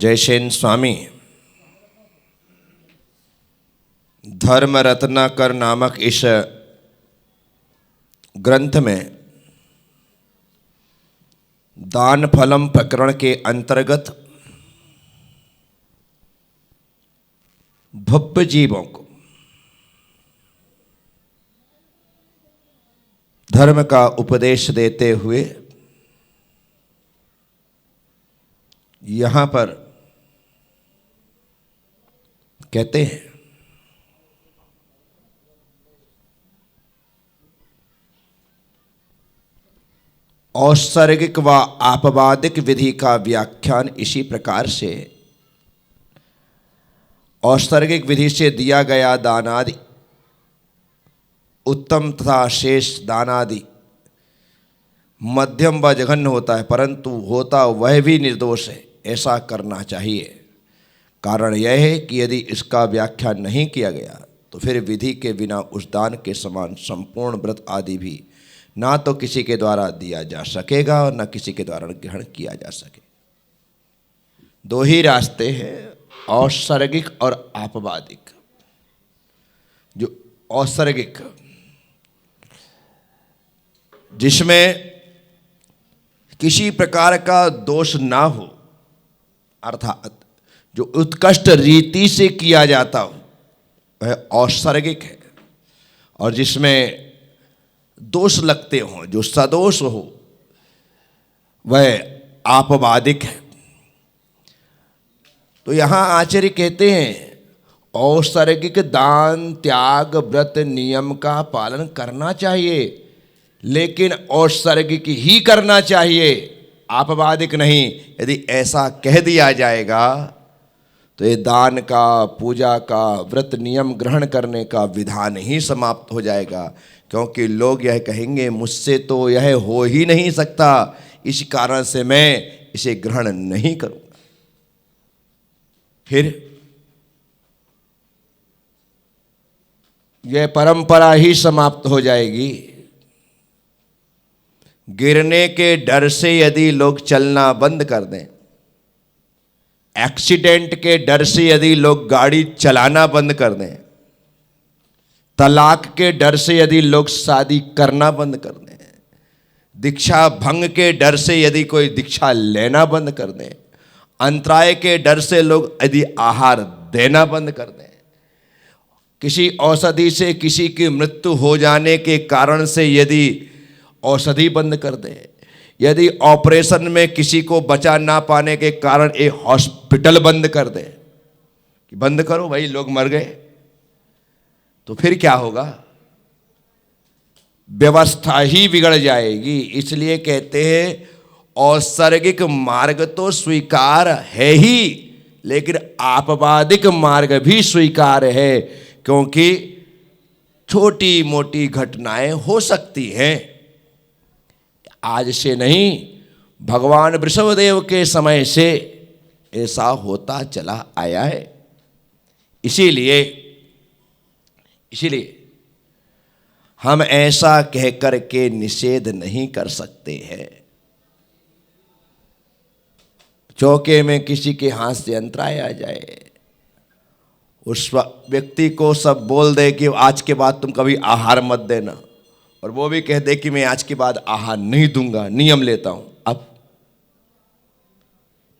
जयसेन स्वामी धर्म रत्नाकर नामक इस ग्रंथ में दान फलम प्रकरण के अंतर्गत भव्य जीवों को धर्म का उपदेश देते हुए यहाँ पर कहते हैं औत्सर्गिक व आपवादिक विधि का व्याख्यान इसी प्रकार से औत्सर्गिक विधि से दिया गया दानादि उत्तम तथा शेष दानादि मध्यम व जघन्य होता है, परंतु होता वह भी निर्दोष है। ऐसा करना चाहिए। कारण यह है कि यदि इसका व्याख्यान नहीं किया गया तो फिर विधि के बिना उस दान के समान संपूर्ण व्रत आदि भी ना तो किसी के द्वारा दिया जा सकेगा और न किसी के द्वारा ग्रहण किया जा सके। दो ही रास्ते हैं, औत्सर्गिक और आपवादिक। जो औत्सर्गिक जिसमें किसी प्रकार का दोष ना हो, अर्थात जो उत्कृष्ट रीति से किया जाता हो वह औत्सर्गिक है, और जिसमें दोष लगते हों, जो सदोष हो, वह आपवादिक है। तो यहाँ आचार्य कहते हैं औत्सर्गिक दान त्याग व्रत नियम का पालन करना चाहिए, लेकिन औत्सर्गिक ही करना चाहिए, आपवादिक नहीं। यदि ऐसा कह दिया जाएगा तो ये दान का, पूजा का, व्रत नियम ग्रहण करने का विधान ही समाप्त हो जाएगा, क्योंकि लोग यह कहेंगे मुझसे तो यह हो ही नहीं सकता, इस कारण से मैं इसे ग्रहण नहीं करूंगा। फिर यह परंपरा ही समाप्त हो जाएगी। गिरने के डर से यदि लोग चलना बंद कर दें, एक्सीडेंट के डर से यदि लोग गाड़ी चलाना बंद कर दें, तलाक के डर से यदि लोग शादी करना बंद कर दें, दीक्षा भंग के डर से यदि कोई दीक्षा लेना बंद कर दें, अंतराय के डर से लोग यदि आहार देना बंद कर दें, किसी औषधि से किसी की मृत्यु हो जाने के कारण से यदि औषधि बंद कर दें, यदि ऑपरेशन में किसी को बचा ना पाने के कारण एक हॉस्पिटल बंद कर दें कि बंद करो भाई लोग मर गए, तो फिर क्या होगा? व्यवस्था ही बिगड़ जाएगी। इसलिए कहते हैं औत्सर्गिक मार्ग तो स्वीकार है ही, लेकिन आपवादिक मार्ग भी स्वीकार है, क्योंकि छोटी मोटी घटनाएं हो सकती हैं। आज से नहीं, भगवान वृषभदेव के समय से ऐसा होता चला आया है। इसीलिए हम ऐसा कह कर के निषेध नहीं कर सकते हैं। चौके में किसी के हाथ से अंतराय आ जाए, उस व्यक्ति को सब बोल दे कि आज के बाद तुम कभी आहार मत देना, और वो भी कह दे कि मैं आज के बाद आहार नहीं दूंगा, नियम लेता हूं। अब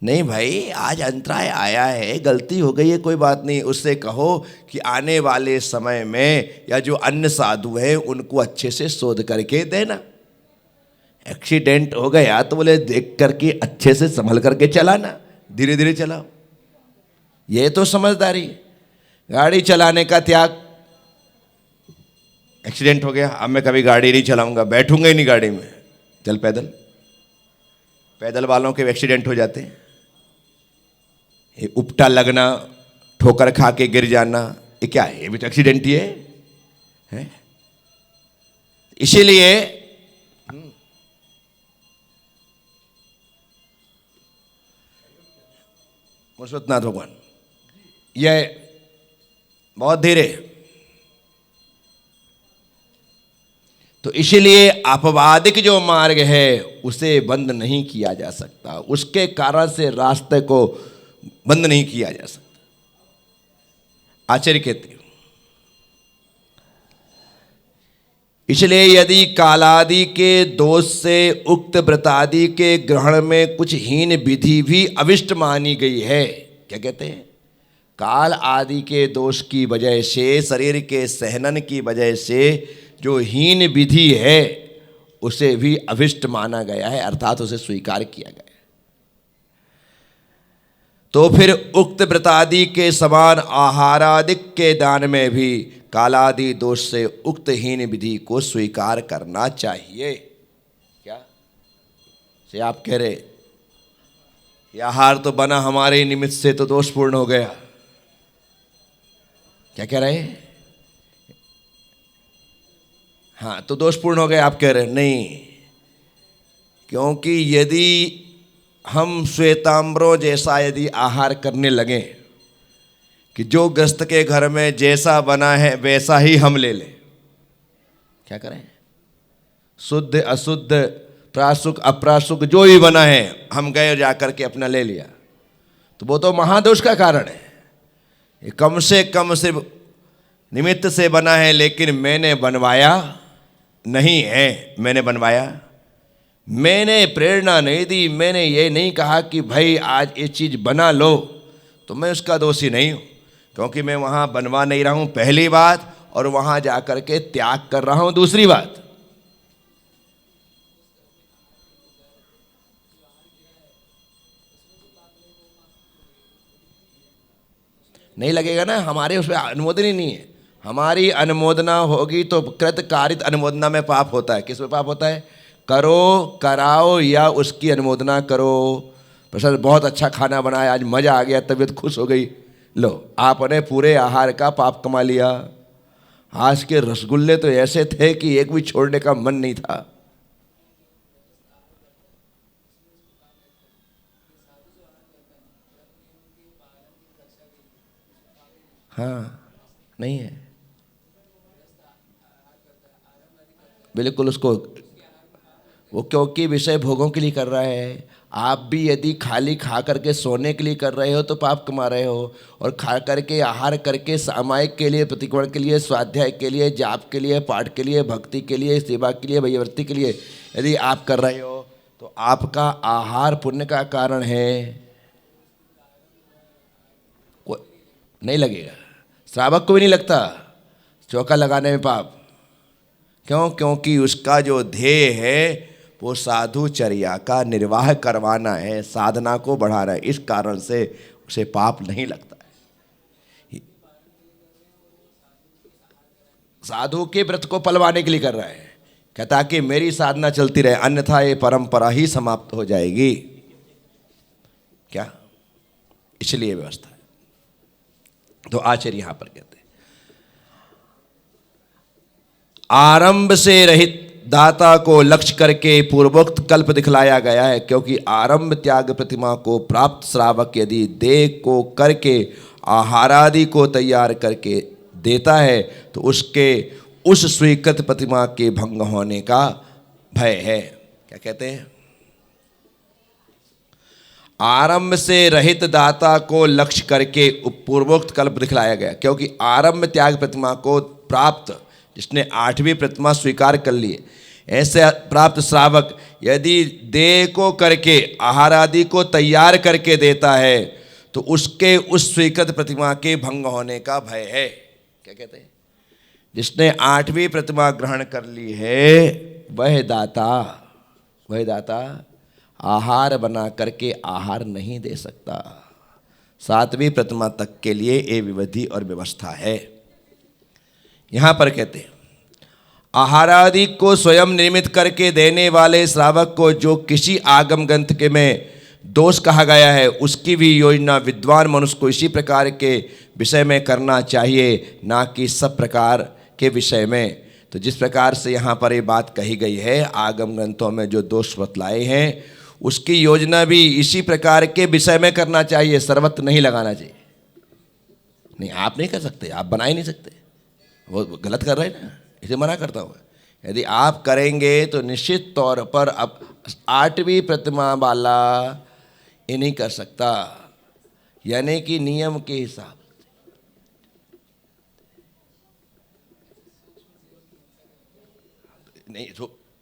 नहीं भाई, आज अंतराय आया है, गलती हो गई है, कोई बात नहीं। उससे कहो कि आने वाले समय में या जो अन्य साधु है उनको अच्छे से शोध करके देना। एक्सीडेंट हो गया तो बोले देख करके अच्छे से संभल करके चलाना, धीरे धीरे चलाओ। ये तो समझदारी। गाड़ी चलाने का त्याग, एक्सीडेंट हो गया, अब मैं कभी गाड़ी नहीं चलाऊंगा, बैठूंगा ही नहीं गाड़ी में, चल पैदल। पैदल वालों के एक्सीडेंट हो जाते हैं। ये उपटा लगना, ठोकर खा के गिर जाना, ये क्या है? ये भी तो एक्सीडेंट ही है? इसीलिए मुर्शदनाथ भगवान यह बहुत धीरे, तो इसीलिए आपवादिक जो मार्ग है उसे बंद नहीं किया जा सकता। उसके कारण से रास्ते को बंद नहीं किया जा सकता। आचार्य कहते हैं इसलिए यदि कालादि के दोष से उक्त व्रतादि के ग्रहण में कुछ हीन विधि भी अविष्ट मानी गई है, क्या कहते हैं, काल आदि के दोष की वजह से, शरीर के सहनन की वजह से जो हीन विधि है उसे भी अविष्ट माना गया है, अर्थात उसे स्वीकार किया गया है। तो फिर उक्त व्रतादि के समान आहारादिक के दान में भी कालादि दोष से उक्त हीन विधि को स्वीकार करना चाहिए। क्या से आप कह रहे ये आहार तो बना हमारे निमित्त से तो दोषपूर्ण हो गया, क्या कह रहे हैं? हाँ, तो दोषपूर्ण हो गए आप कह रहे हैं? नहीं, क्योंकि यदि हम श्वेतांबरों जैसा यदि आहार करने लगे कि जो ग्रस्त के घर में जैसा बना है वैसा ही हम ले लें, क्या करें, शुद्ध अशुद्ध प्रासुक अप्रासुक जो भी बना है हम गए जाकर के अपना ले लिया, तो वो तो महादोष का कारण है। ये कम से कम सिर्फ निमित्त से बना है, लेकिन मैंने बनवाया नहीं है। मैंने बनवाया, मैंने प्रेरणा नहीं दी, मैंने ये नहीं कहा कि भाई आज ये चीज़ बना लो, तो मैं उसका दोषी नहीं हूँ, क्योंकि मैं वहाँ बनवा नहीं रहा हूँ, पहली बात, और वहाँ जाकर के त्याग कर रहा हूँ, दूसरी बात। नहीं लगेगा ना, हमारे उसमें अनुमोदन ही नहीं है। हमारी अनुमोदना होगी तो कृत कारित अनुमोदना में पाप होता है। किस में पाप होता है? करो, कराओ या उसकी अनुमोदना करो। प्रसाद बहुत अच्छा खाना बनाया, आज मज़ा आ गया, तबीयत खुश हो गई, लो आपने पूरे आहार का पाप कमा लिया। आज के रसगुल्ले तो ऐसे थे कि एक भी छोड़ने का मन नहीं था। हाँ, नहीं है, बिल्कुल उसको वो क्योंकि विषय भोगों के लिए कर रहा है। आप भी यदि खाली खा करके सोने के लिए कर रहे हो तो पाप कमा रहे हो, और खा करके आहार करके सामायिक के लिए, प्रतिक्रमण के लिए, स्वाध्याय के लिए, जाप के लिए, पाठ के लिए, भक्ति के लिए, सेवा के लिए, भयवृत्ति के लिए यदि आप कर रहे हो तो आपका आहार पुण्य का कारण है। नहीं लगेगा, श्रावक को भी नहीं लगता चौका लगाने में पाप। क्यों? क्योंकि उसका जो ध्येय है वो साधुचर्या का निर्वाह करवाना है, साधना को बढ़ाना है, इस कारण से उसे पाप नहीं लगता है। साधु के व्रत को पलवाने के लिए कर रहा है, कहता कि मेरी साधना चलती रहे, अन्यथा ये परंपरा ही समाप्त हो जाएगी। क्या? इसलिए व्यवस्था है। तो आचार्य यहां पर कहते हैं आरंभ से रहित दाता को लक्ष्य करके पूर्वोक्त कल्प दिखलाया गया है, क्योंकि आरंभ त्याग प्रतिमा को प्राप्त श्रावक यदि देह को करके आहारादि को तैयार करके देता है तो उसके उस स्वीकृत प्रतिमा के भंग होने का भय है। क्या कहते हैं? आरंभ से रहित दाता को लक्ष्य करके पूर्वोक्त कल्प दिखलाया गया, क्योंकि आरंभ त्याग प्रतिमा को प्राप्त, जिसने 8वीं प्रतिमा स्वीकार कर ली, ऐसे प्राप्त श्रावक यदि देह को करके आहार आदि को तैयार करके देता है तो उसके उस स्वीकृत प्रतिमा के भंग होने का भय है। क्या कहते हैं? जिसने 8वीं प्रतिमा ग्रहण कर ली है वह दाता आहार बना करके आहार नहीं दे सकता। 7वीं प्रतिमा तक के लिए ये विधि और व्यवस्था है। यहाँ पर कहते हैं आहारादि को स्वयं निर्मित करके देने वाले श्रावक को जो किसी आगम ग्रंथ के में दोष कहा गया है उसकी भी योजना विद्वान मनुष्य को इसी प्रकार के विषय में करना चाहिए, ना कि सब प्रकार के विषय में। तो जिस प्रकार से यहाँ पर ये बात कही गई है आगम ग्रंथों में जो दोष बतलाए हैं उसकी योजना भी इसी प्रकार के विषय में करना चाहिए, सर्वत्र नहीं लगाना चाहिए। नहीं, आप नहीं कर सकते, आप बना ही नहीं सकते, वो गलत कर रहे हैं ना, इसे मना करता हूँ। यदि आप करेंगे तो निश्चित तौर पर अब 8वीं प्रतिमा वाला ये नहीं कर सकता, यानी कि नियम के हिसाब। नहीं,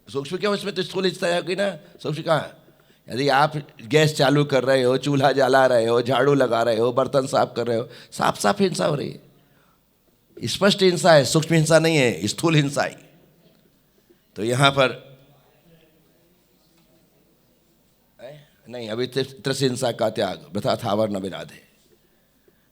सूक्ष्म क्यों, इसमें तो स्थूल हिस्सा है ना, सूक्ष्म कहाँ। यदि आप गैस चालू कर रहे हो, चूल्हा जला रहे हो, झाड़ू लगा रहे हो, बर्तन साफ कर रहे हो, साफ साफ हिंसा हो रही है, स्पष्ट हिंसा है, सूक्ष्म हिंसा नहीं है, स्थूल हिंसा है। तो यहाँ पर नहीं, अभी त्रस हिंसा का त्याग वृथा थावर न विराधे।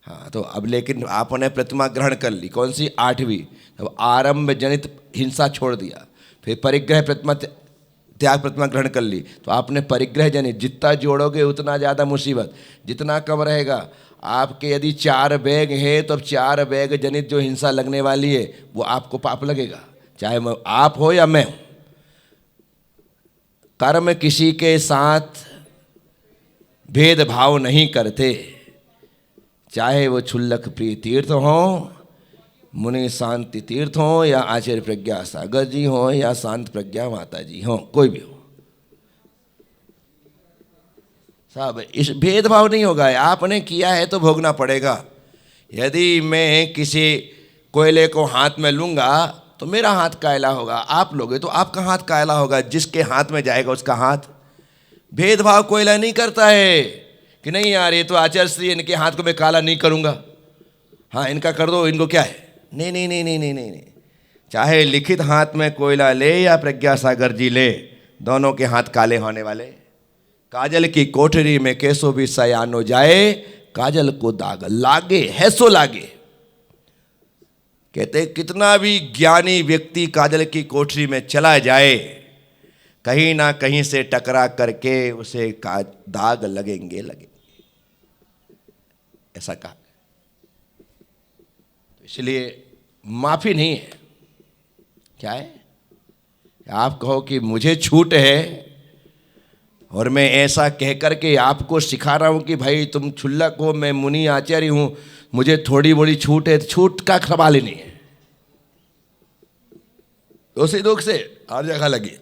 हाँ, तो अब लेकिन आपने प्रतिमा ग्रहण कर ली, कौन सी, 8वीं। अब आरंभ जनित हिंसा छोड़ दिया, फिर परिग्रह प्रतिमा त्याग प्रतिमा ग्रहण कर ली, तो आपने परिग्रह जनित, जितना जोड़ोगे उतना ज़्यादा मुसीबत, जितना कम रहेगा। आपके यदि 4 बैग है तो अब 4 बैग जनित जो हिंसा लगने वाली है वो आपको पाप लगेगा, चाहे आप हो या मैं। कर्म किसी के साथ भेदभाव नहीं करते, चाहे वो क्षुल्लक प्रिय तीर्थ हो, मुनि शांति तीर्थ हो, या आचार्य प्रज्ञा सागर जी हो, या शांत प्रज्ञा माता जी हो, कोई भी हो, साहब इस भेदभाव नहीं होगा। आपने किया है तो भोगना पड़ेगा। यदि मैं किसी कोयले को हाथ में लूँगा तो मेरा हाथ कायला होगा, आप लोगे तो आपका हाथ कायला होगा, जिसके हाथ में जाएगा उसका हाथ। भेदभाव कोयला नहीं करता है कि नहीं यार ये तो आचार्य श्री, इनके हाथ को मैं काला नहीं करूँगा, हाँ इनका कर दो, इनको क्या है। नहीं नहीं नहीं नहीं नहीं नहीं नहीं, चाहे लिखित हाथ में कोयला ले या प्रज्ञा सागर जी ले, दोनों के हाथ काले होने वाले। काजल की कोठरी में कैसो भी सयानो जाए, काजल को दाग लागे है सो लागे। कहते कितना भी ज्ञानी व्यक्ति काजल की कोठरी में चला जाए, कहीं ना कहीं से टकरा करके उसे दाग लगेंगे लगेंगे, ऐसा कहा। तो इसलिए माफी नहीं है। क्या है, आप कहो कि मुझे छूट है और मैं ऐसा कह करके आपको सिखा रहा हूं कि भाई तुम क्षुल्लक हो, मैं मुनि आचार्य हूं, मुझे थोड़ी बड़ी छूट है, छूट का सवाल ही नहीं है। उसी दुख से हर जगह लगी।